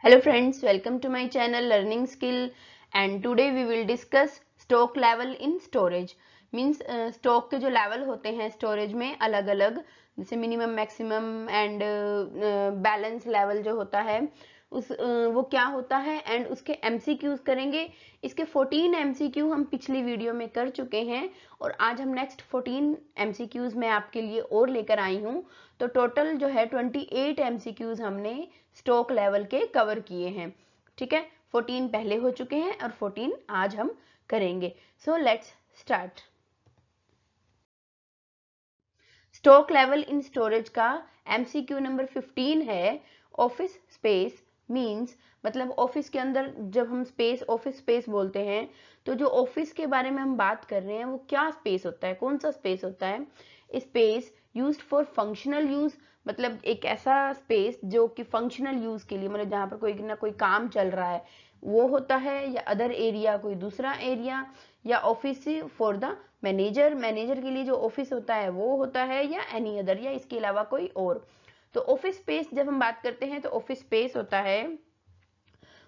Hello friends, welcome to my channel Learning Skill, and today we will discuss stock level in storage. Means stock के जो level होते हैं storage में अलग अलग, जैसे minimum, maximum and balance level जो होता है वो क्या होता है and उसके MCQs करेंगे। इसके 14 MCQ हम पिछली वीडियो में कर चुके हैं और आज हम नेक्स्ट 14 MCQs मैं आपके लिए और लेकर आई हूँ। तो टोटल जो है 28 MCQs हमने स्टॉक लेवल के कवर किए हैं। ठीक है, 14 पहले हो चुके हैं और 14 आज हम करेंगे। So let's start. Stock level in storage का MCQ नंबर 15 है, ऑफिस स्पेस मींस मतलब ऑफिस के अंदर जब हम स्पेस ऑफिस स्पेस बोलते हैं तो जो ऑफिस के बारे में हम बात कर रहे हैं वो क्या स्पेस होता है, कौन सा स्पेस होता है। Space used for functional use, मतलब एक ऐसा स्पेस जो कि फंक्शनल यूज के लिए, मतलब जहां पर कोई ना कोई काम चल रहा है वो होता है, या अदर एरिया कोई दूसरा एरिया, या office for the manager, manager के लिए जो ऑफिस होता है वो होता है, या एनी अदर, या इसके अलावा कोई और। तो ऑफिस स्पेस जब हम बात करते हैं तो ऑफिस स्पेस होता है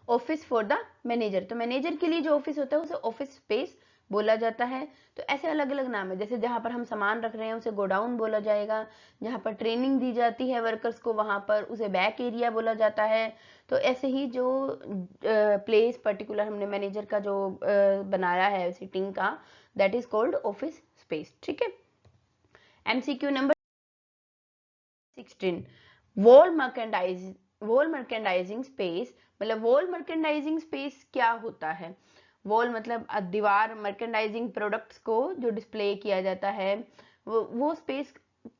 ऑफिस फॉर द मैनेजर। तो मैनेजर के लिए जो ऑफिस होता है उसे ऑफिस स्पेस बोला जाता है। तो ऐसे अलग अलग नाम है, जैसे जहां पर हम सामान रख रहे हैं उसे गोडाउन बोला जाएगा, जहां पर ट्रेनिंग दी जाती है वर्कर्स को वहां पर उसे बैक एरिया बोला जाता है। तो ऐसे ही जो प्लेस पर्टिकुलर हमने मैनेजर का जो बनाया है सिटिंग का, that is called office space. ठीक है। MCQ number 16, wall merchandising space. मतलब वॉल मर्केंडाइजिंग स्पेस क्या होता है। वॉल मतलब दीवार, मर्केंडाइजिंग प्रोडक्ट्स को जो डिस्प्ले किया जाता है वो स्पेस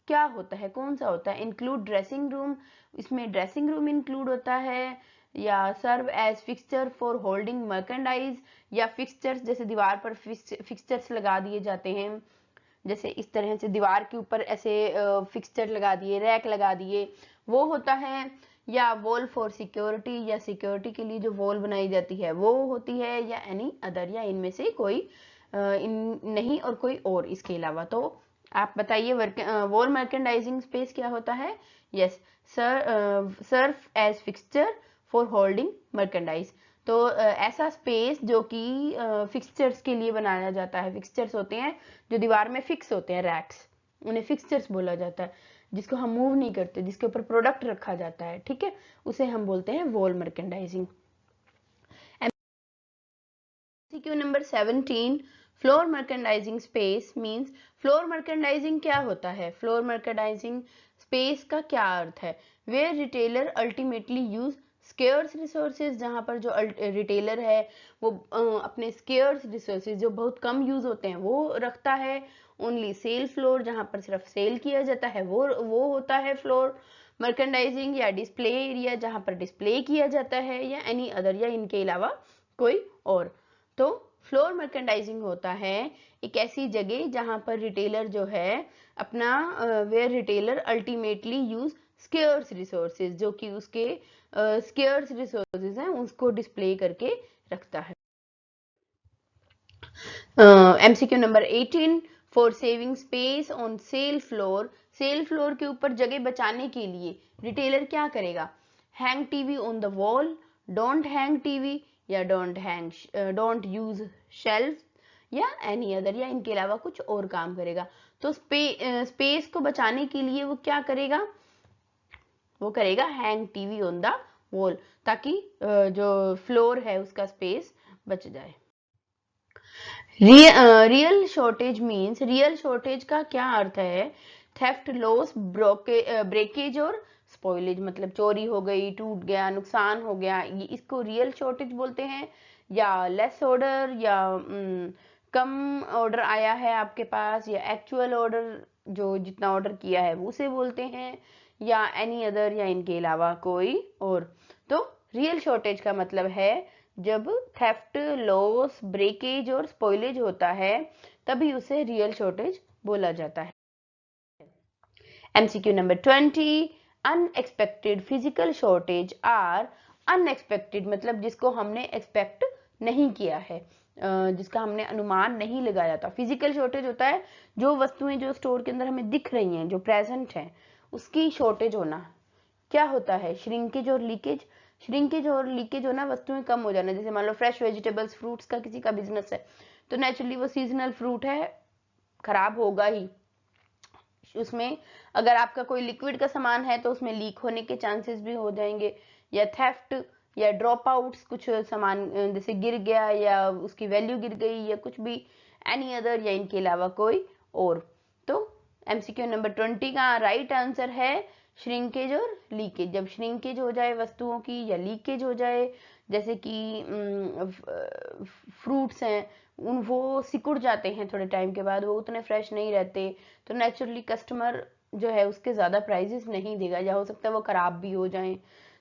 क्या होता है, कौन सा होता है। इंक्लूड ड्रेसिंग रूम, इसमें ड्रेसिंग रूम इंक्लूड होता है, या serve as fixture for holding merchandise, या फिक्सचर्स जैसे दीवार पर फिक्सचर्स लगा दिए जाते हैं, जैसे इस तरह से दीवार के ऊपर ऐसे फिक्सचर लगा दिए, रैक लगा दिए, वो होता है। या वॉल फॉर सिक्योरिटी, या सिक्योरिटी के लिए जो वॉल बनाई जाती है वो होती है, या एनी अदर, या इनमें से कोई नहीं और कोई और इसके अलावा। तो आप बताइए वॉल मर्केंडाइजिंग स्पेस क्या होता है। Yes, serve as fixture for holding merchandise. तो ऐसा स्पेस जो कि फिक्सचर्स के लिए बनाया जाता है। फिक्सचर्स होते हैं जो दीवार में फिक्स होते हैं, रैक्स, उन्हें फिक्सचर्स बोला जाता है, जिसको हम मूव नहीं करते, जिसके ऊपर प्रोडक्ट रखा जाता है। ठीक है, उसे हम बोलते हैं wall merchandising. MCQ number 17, floor merchandising space means. Floor merchandising क्या होता है, फ्लोर मर्केंडाइजिंग स्पेस का क्या अर्थ है। Where retailer ultimately use scarce resources, जहां पर जो रिटेलर है वो अपने स्केयर्स रिसोर्सेज जो बहुत कम यूज होते हैं वो रखता है। ओनली सेल फ्लोर, जहां पर सिर्फ सेल किया जाता है वो होता है फ्लोर मर्केंडाइजिंग। या डिस्प्ले एरिया, जहां पर डिस्प्ले किया जाता है, या एनी अदर, या इनके अलावा कोई और। तो फ्लोर मर्केंडाइजिंग होता है एक ऐसी जगह जहां पर रिटेलर जो है अपना where retailer ultimately use scarce resources, जो कि उसके स्केयर्स रिसोर्सेज हैं उसको डिस्प्ले करके रखता है। MCQ number 18, for saving space on sale floor. Sale floor के ऊपर जगह बचाने के लिए रिटेलर क्या करेगा। Hang TV on the wall, don't hang TV, या डोंट यूज शेल्फ, या एनी अदर, या इनके अलावा कुछ और काम करेगा। तो स्पेस को बचाने के लिए वो क्या करेगा, वो करेगा hang TV on the wall, ताकि जो फ्लोर है उसका स्पेस बच जाए। Real shortage means, real shortage का क्या अर्थ है। थेफ्ट, लॉस, ब्रेकेज और स्पॉइलेज, मतलब चोरी हो गई, टूट गया, नुकसान हो गया, ये इसको रियल शॉर्टेज बोलते हैं। या लेस ऑर्डर, या कम ऑर्डर आया है आपके पास, या एक्चुअल ऑर्डर जो जितना ऑर्डर किया है वो उसे बोलते हैं, या एनी अदर, या इनके अलावा कोई और। तो रियल शॉर्टेज का मतलब है जब थेफ्ट, लॉस, ब्रेकेज और स्पॉइलेज होता है तभी उसे रियल शॉर्टेज बोला जाता है। MCQ number 20, unexpected physical shortage are. Unexpected मतलब जिसको हमने एक्सपेक्ट नहीं किया है, जिसका हमने अनुमान नहीं लगाया था। फिजिकल शॉर्टेज होता है जो वस्तुएं जो स्टोर के अंदर हमें दिख रही हैं, जो प्रेजेंट हैं, उसकी शॉर्टेज होना। क्या होता है, श्रिंकेज और लीकेज। श्रिंकेज और लीकेज होना, वस्तुएं कम हो जाना। जैसे मान लो फ्रेश वेजिटेबल्स, फ्रूट्स का किसी का बिजनेस है तो नेचुरली वो सीजनल फ्रूट है, खराब होगा ही। उसमें अगर आपका कोई लिक्विड का सामान है तो उसमें लीक होने के चांसेस भी हो जाएंगे, या थेफ्ट या ड्रॉप आउट्स, कुछ सामान जैसे गिर गया या उसकी वैल्यू गिर गई या कुछ भी, एनी अदर, या इनके अलावा कोई और। तो एमसीक्यू नंबर 20 का राइट आंसर है श्रिंकेज और लीकेज। जब श्रिंकेज हो जाए वस्तुओं की या लीकेज हो जाए, जैसे कि फ्रूट्स हैं वो सिकुड़ जाते हैं थोड़े टाइम के बाद, वो उतने फ्रेश नहीं रहते, तो नेचुरली कस्टमर जो है उसके ज्यादा प्राइजेस नहीं देगा, या हो सकता है वो खराब भी हो जाएं,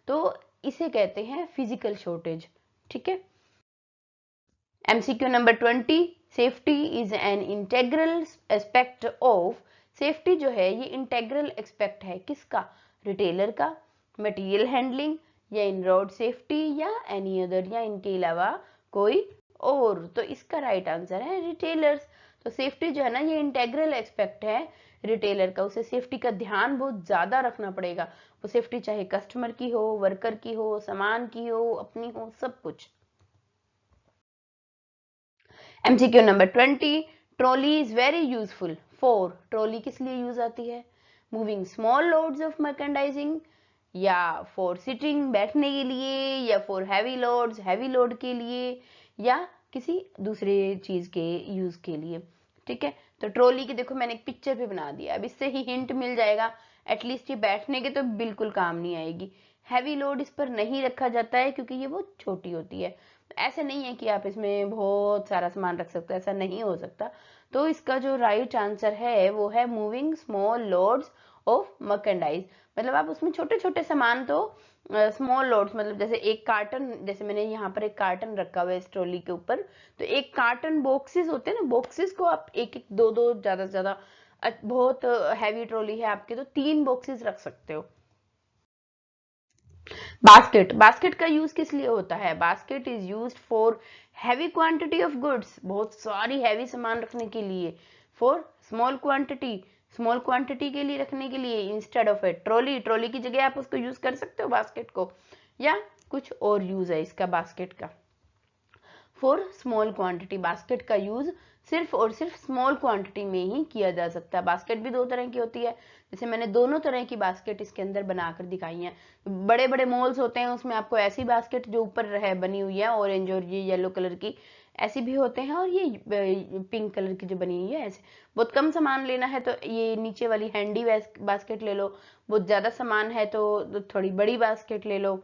तो इसे कहते हैं फिजिकल शॉर्टेज। ठीक है। MCQ number 20, safety is an integral aspect of. Safety जो है ये इंटेग्रल एस्पेक्ट है किसका? रिटेलर का, मटेरियल हैंडलिंग, या इन रोड सेफ्टी, या एनी अदर, या इनके अलावा कोई और। तो इसका राइट आंसर है रिटेलर्स। तो सेफ्टी जो है ना ये इंटेग्रल एस्पेक्ट है रिटेलर का, उसे सेफ्टी का ध्यान बहुत ज्यादा रखना पड़ेगा। वो सेफ्टी चाहे कस्टमर की हो, वर्कर की हो, सामान की हो, अपनी हो, सब कुछ। MCQ number 20, trolley is very useful for. Trolley किस लिए यूज आती है? Moving small loads of merchandising, या फॉर सिटिंग, बैठने के लिए, या for heavy loads, heavy load के लिए, या किसी दूसरे चीज के यूज के लिए। ठीक है। तो ट्रॉली की देखो मैंने एक पिक्चर भी बना दिया, अब इससे ही हिंट मिल जाएगा एटलीस्ट, ये बैठने के तो बिल्कुल काम नहीं आएगी। हैवी लोड इस पर नहीं रखा जाता है क्योंकि ये बहुत छोटी होती है। ऐसे नहीं है कि आप इसमें बहुत सारा सामान रख सकते हो, ऐसा नहीं हो सकता। तो इसका जो राइट आंसर है वो है moving small loads of merchandise. मतलब आप उसमें छोटे छोटे सामान, तो स्मॉल लोड्स मतलब जैसे एक कार्टन, जैसे मैंने यहाँ पर एक कार्टन रखा हुआ है इस ट्रॉली के ऊपर, तो एक कार्टन बॉक्सेस होते हैं ना, बॉक्सेस को आप एक एक दो दो ज्यादा से ज्यादा, बहुत हैवी ट्रॉली है आपके तो 3 बॉक्सेस रख सकते हो। बास्केट, बास्केट का यूज किस लिए होता है? Basket is used for heavy quantity of goods, बहुत सारी हैवी सामान रखने के लिए। For small quantity, small quantity के लिए रखने के लिए। Instead of A trolley, trolley की जगह आप उसको यूज कर सकते हो बास्केट को, या कुछ और यूज है इसका बास्केट का। फॉर स्मॉल क्वांटिटी, बास्केट का यूज सिर्फ और सिर्फ स्मॉल क्वांटिटी में ही किया जा सकता है। बास्केट भी 2 तरह की होती है, जैसे मैंने दोनों तरह की बास्केट इसके अंदर बनाकर दिखाई है। बड़े बड़े मॉल्स होते हैं उसमें आपको ऐसी बास्केट जो ऊपर है बनी हुई है ऑरेंज और ये येलो कलर की, ऐसी भी होते हैं, और ये पिंक कलर की जो बनी हुई है ऐसे। बहुत कम सामान लेना है तो ये नीचे वाली हैंडी बास्केट ले लो, बहुत ज्यादा सामान है तो थोड़ी बड़ी बास्केट ले लो।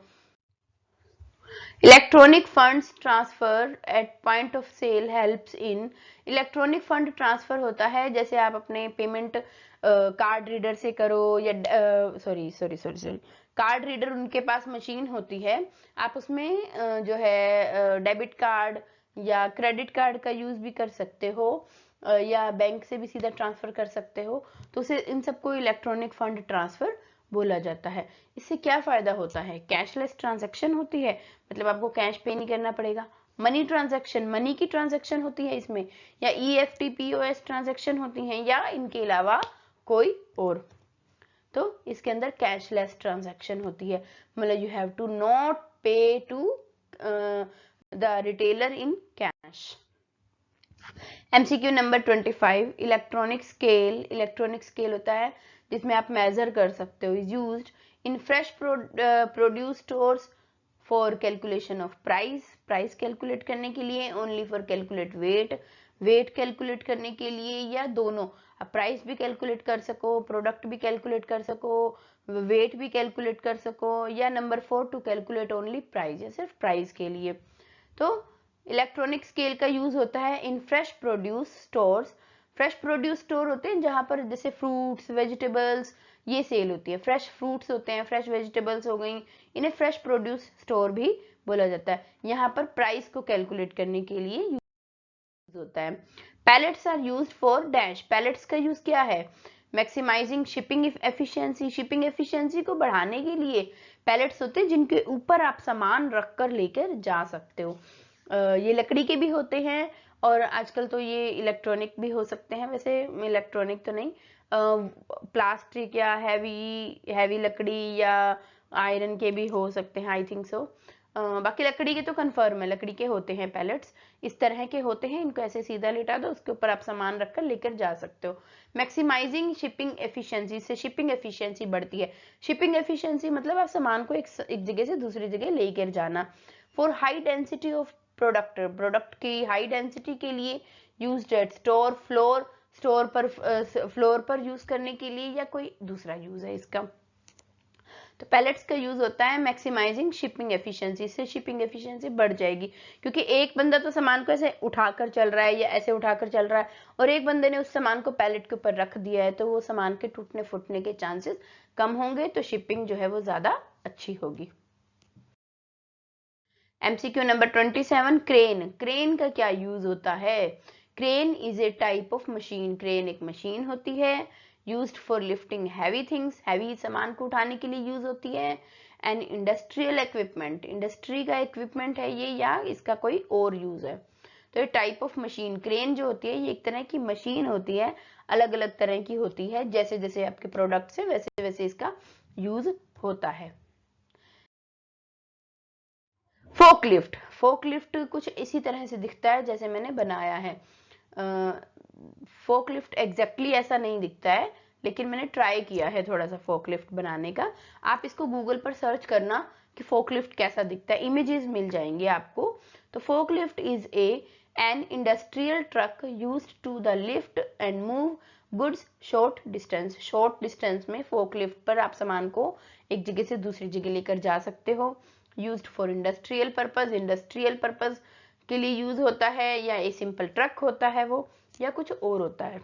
Electronic funds transfer at point of sale helps in. Electronic fund transfer होता है जैसे आप अपने पेमेंट कार्ड रीडर से करो, या sorry sorry sorry sorry card reader उनके पास मशीन होती है, आप उसमें जो है डेबिट कार्ड या क्रेडिट कार्ड का यूज भी कर सकते हो, या बैंक से भी सीधा ट्रांसफर कर सकते हो। तो उसे इन सबको इलेक्ट्रॉनिक फंड ट्रांसफर बोला जाता है। इससे क्या फायदा होता है? कैशलेस ट्रांजैक्शन होती है, मतलब आपको कैश पे नहीं करना पड़ेगा। मनी ट्रांजैक्शन, मनी की ट्रांजैक्शन होती है इसमें, या ईएफटी पीओएस ट्रांजैक्शन होती हैं, या इनके अलावा कोई और। तो इसके अंदर कैशलेस ट्रांजैक्शन होती है, मतलब you have to not pay to the retailer in cash. MCQ number 25, electronic scale. Electronic scale होता है जिसमें आप मेजर कर सकते हो, is used in fresh produce stores for calculation of price, price calculate करने के लिए, only for calculate weight, weight calculate करने के लिए, या दोनों, आप प्राइस भी कैलकुलेट कर सको, प्रोडक्ट भी कैलकुलेट कर सको, वेट भी कैलकुलेट कर सको, या number 4 to calculate only price, या सिर्फ प्राइस के लिए। तो इलेक्ट्रॉनिक स्केल का यूज होता है इन fresh produce stores. Fresh produce store होते हैं जहां पर जैसे फ्रूट्स, वेजिटेबल्स ये सेल होती है। फ्रेश फ्रूट्स होते हैं, फ्रेश वेजिटेबल्स हो गई, इन्हें फ्रेश प्रोड्यूस स्टोर भी बोला जाता है। यहाँ पर प्राइस को कैलकुलेट करने के लिए यूज होता है। Pallets are used for dash. Pallets का यूज क्या है? Maximising shipping efficiency, shipping efficiency को बढ़ाने के लिए पैलेट्स होते हैं जिनके ऊपर आप सामान रख कर लेकर जा सकते हो। ये लकड़ी के भी होते हैं, और आजकल तो ये इलेक्ट्रॉनिक भी हो सकते हैं, वैसे इलेक्ट्रॉनिक तो नहीं, प्लास्टिक या हैवी हैवी लकड़ी, या आयरन के भी हो सकते हैं, आई थिंक सो। बाकी लकड़ी के तो कंफर्म है, लकड़ी के होते हैं पैलेट्स, इस तरह के होते हैं। इनको ऐसे सीधा लिटा दो, उसके ऊपर आप सामान रखकर लेकर जा सकते हो। मैक्सिमाइजिंग शिपिंग एफिशिएंसी, से शिपिंग एफिशिएंसी बढ़ती है। शिपिंग एफिशिएंसी मतलब आप सामान को एक जगह से दूसरी जगह लेकर जाना। For high density of product, product की हाई डेंसिटी के लिए used eight store floor, floor पर यूज करने के लिए, या कोई दूसरा यूज है इसका। तो पैलेट्स का यूज होता है मैक्सिमाइजिंग शिपिंग एफिशिएंसी, से शिपिंग एफिशिएंसी बढ़ जाएगी, क्योंकि एक बंदा तो सामान को ऐसे उठाकर चल रहा है या ऐसे उठाकर चल रहा है, और एक बंदे ने उस सामान को पैलेट के ऊपर रख दिया है, तो वो सामान के टूटने फूटने के चांसेस कम होंगे, तो शिपिंग जो है वो ज्यादा अच्छी होगी। MCQ number 27, crane. क्रेन का क्या यूज होता है? Crane is a type of machine, crane एक मशीन होती है, used for lifting heavy things, heavy सामान को उठाने के लिए यूज होती है। एंड इंडस्ट्रियल इक्विपमेंट, इंडस्ट्री का इक्विपमेंट है ये, या इसका कोई और यूज है। तो ये टाइप ऑफ मशीन, क्रेन जो होती है ये एक तरह की मशीन होती है, अलग अलग तरह की होती है, जैसे जैसे आपके प्रोडक्ट्स है वैसे वैसे इसका यूज होता है। फोकलिफ्ट, फोकलिफ्ट कुछ इसी तरह से दिखता है जैसे मैंने बनाया है। फोकलिफ्ट एग्जैक्टली ऐसा नहीं दिखता है, लेकिन मैंने ट्राई किया है थोड़ा सा फोकलिफ्ट बनाने का। आप इसको गूगल पर सर्च करना कि फोकलिफ्ट कैसा दिखता है, इमेजेस मिल जाएंगे आपको। तो forklift is a an industrial truck used to the lift and move goods short distance, short distance में फोकलिफ्ट पर आप सामान को एक जगह से दूसरी जगह लेकर जा सकते हो। Used for industrial purpose, industrial purpose के लिए यूज होता है, या ए सिंपल ट्रक होता है वो, या कुछ और होता है।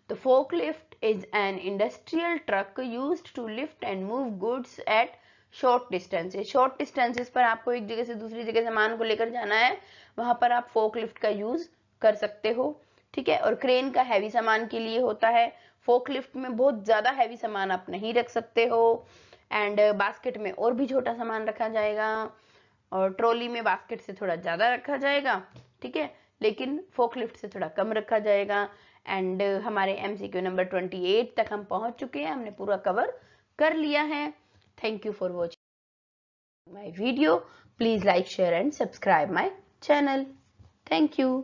तो forklift is an industrial truck used to lift and move goods at short distances, short distances पर आपको एक जगह से दूसरी जगह सामान को लेकर जाना है, वहां पर आप फोकलिफ्ट का यूज कर सकते हो। ठीक है, और क्रेन का हैवी सामान के लिए होता है। फोकलिफ्ट में बहुत ज्यादा हैवी सामान आप नहीं रख सकते हो, एंड बास्केट में और भी छोटा सामान रखा जाएगा, और ट्रॉली में बास्केट से थोड़ा ज्यादा रखा जाएगा। ठीक है, लेकिन फोकलिफ्ट से थोड़ा कम रखा जाएगा। एंड हमारे एमसीक्यू नंबर 28 तक हम पहुंच चुके हैं, हमने पूरा कवर कर लिया है। Thank you for watching my video, please like share and subscribe my channel. Thank you.